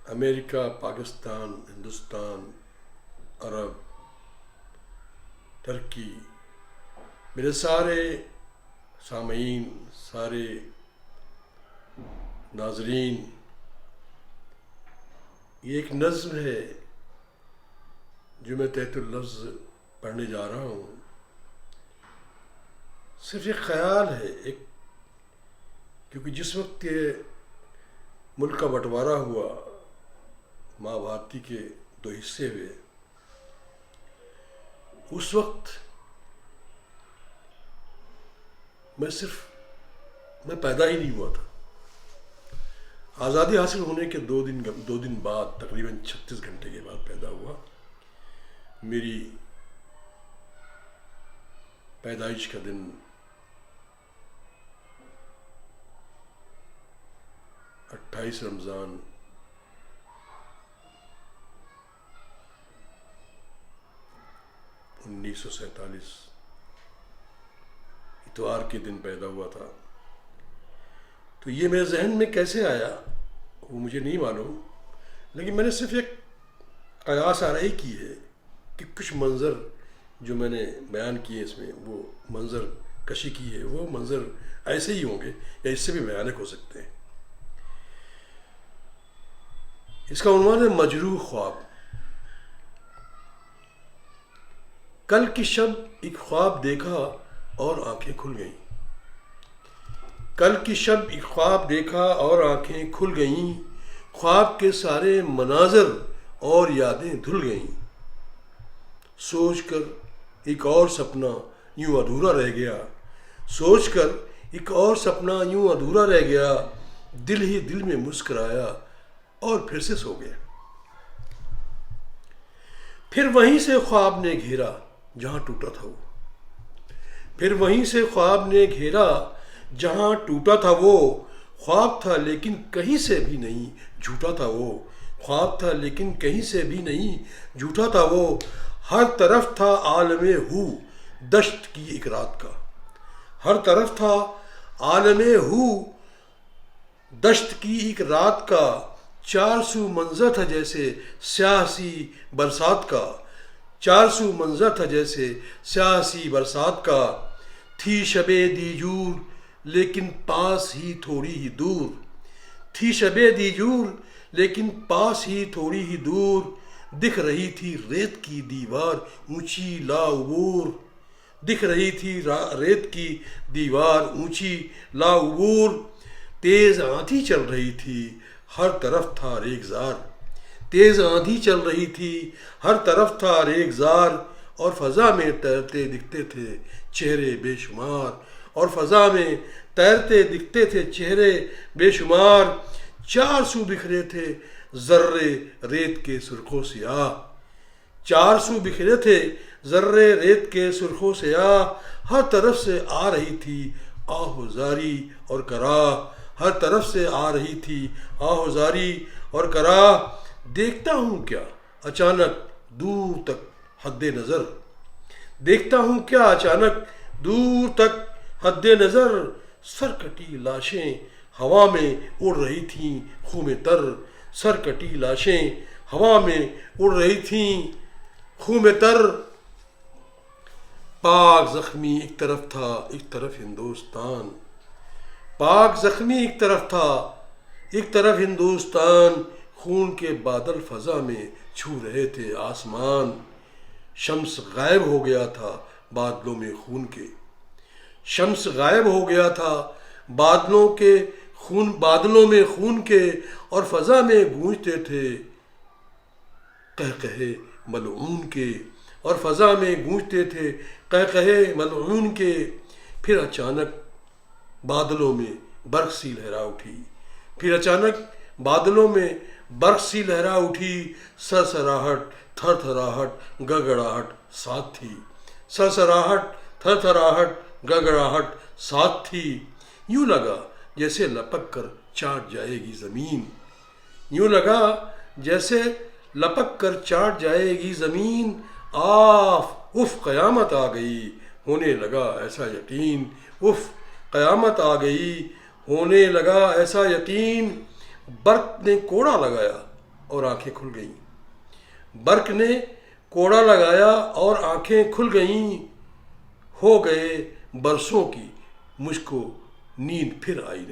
امریکہ، پاکستان، ہندوستان، عرب، ترکی، میرے سارے سامعین، سارے ناظرین، یہ ایک نظم ہے جو میں تحت اللفظ پڑھنے جا رہا ہوں. صرف ایک خیال ہے، کیونکہ جس وقت یہ ملک کا بٹوارا ہوا، ماں بھارتی کے دو حصے ہوئے، اس وقت میں پیدا ہی نہیں ہوا تھا. آزادی حاصل ہونے کے دو دن بعد، تقریباً 36 گھنٹے کے بعد پیدا ہوا. میری پیدائش کا دن 28 رمضان 1947 اتوار کے دن پیدا ہوا تھا. تو یہ میرے ذہن میں کیسے آیا وہ مجھے نہیں معلوم، لیکن میں نے صرف ایک قیاس آرائی کی ہے کہ کچھ منظر جو میں نے بیان کیے اس میں، وہ منظر کشی کی ہے، وہ منظر ایسے ہی ہوں گے یا اس سے بھی بھیانک ہو سکتے ہیں. اس کا عنوان ہے مجروح خواب. کل کی شب ایک خواب دیکھا اور آنکھیں کھل گئیں. کل کی شب ایک خواب دیکھا اور آنکھیں کھل گئیں. خواب کے سارے مناظر اور یادیں دھل گئیں. سوچ کر ایک اور سپنا یوں ادھورا رہ گیا. سوچ کر ایک اور سپنا یوں ادھورا رہ گیا. دل ہی دل میں مسکرایا اور پھر سے سو گیا. پھر وہیں سے خواب نے گھیرا جہاں ٹوٹا تھا وہ. پھر وہیں سے خواب نے گھیرا جہاں ٹوٹا تھا وہ. خواب تھا لیکن کہیں سے بھی نہیں جھوٹا تھا وہ. خواب تھا لیکن کہیں سے بھی نہیں جھوٹا تھا وہ. ہر طرف تھا عالم ہو دشت کی ایک رات کا. ہر طرف تھا عالم ہو دشت کی ایک رات کا. چار سو منظر تھا جیسے سیاہ سی برسات کا. چار سو منظر تھا جیسے سیاہ سی برسات کا. تھی شب دیجور لیکن پاس ہی تھوڑی ہی دور. تھی شب دیجور لیکن پاس ہی تھوڑی ہی دور. دکھ رہی تھی ریت کی دیوار اونچی لا عبور. دکھ رہی تھی ریت کی دیوار اونچی لا عبور. تیز آندھی چل رہی تھی ہر طرف تھا ریگزار. تیز آندھی چل رہی تھی ہر طرف تھا ریگزار. اور فضا میں تیرتے دکھتے تھے چہرے بے شمار. اور فضا میں تیرتے دکھتے تھے چہرے بے شمار. چار سو بکھرے تھے ذرے ریت کے سرخوں سیاہ. چار سو بکھرے تھے ذرے ریت کے سرخوں سیاہ. ہر طرف سے آ رہی تھی آہوزاری اور کراہ. ہر طرف سے آ رہی تھی آہوزاری اور کراہ. دیکھتا ہوں کیا اچانک دور تک حد نظر. دیکھتا ہوں کیا اچانک دور تک حد نظر. سرکٹی لاشیں ہوا میں اڑ رہی تھیں خون تر. سرکٹی لاشیں ہوا میں اڑ رہی تھیں خون تر. پاک زخمی ایک طرف تھا ایک طرف ہندوستان. پاک زخمی ایک طرف تھا ایک طرف ہندوستان. خون کے بادل فضا میں چھو رہے تھے آسمان. شمس غائب ہو گیا تھا بادلوں میں خون کے. شمس غائب ہو گیا تھا بادلوں میں خون کے. اور فضا میں گونجتے تھے قہقہے ملعون کے. اور فضا میں گونجتے تھے قہقہے ملعون کے. پھر اچانک بادلوں میں برق سی لہرا اٹھی. پھر اچانک بادلوں میں برق سی لہرا اٹھی. سرسراہٹ تھر تھراہٹ گڑگڑاہٹ ساتھ تھی. سرسراہٹ تھر تھراہٹ گڑگڑاہٹ ساتھ تھی. یوں لگا جیسے لپک کر چاٹ جائے گی زمین. یوں لگا جیسے لپک کر چاٹ جائے گی زمین. آف اف قیامت آ گئی ہونے لگا ایسا یقین. اف قیامت آ گئی ہونے لگا ایسا یقین. برق نے کوڑا لگایا اور آنکھیں کھل گئیں۔ برق نے کوڑا لگایا اور آنکھیں کھل گئیں، ہو گئے برسوں کی، مجھ کو نیند پھر آئی نہیں۔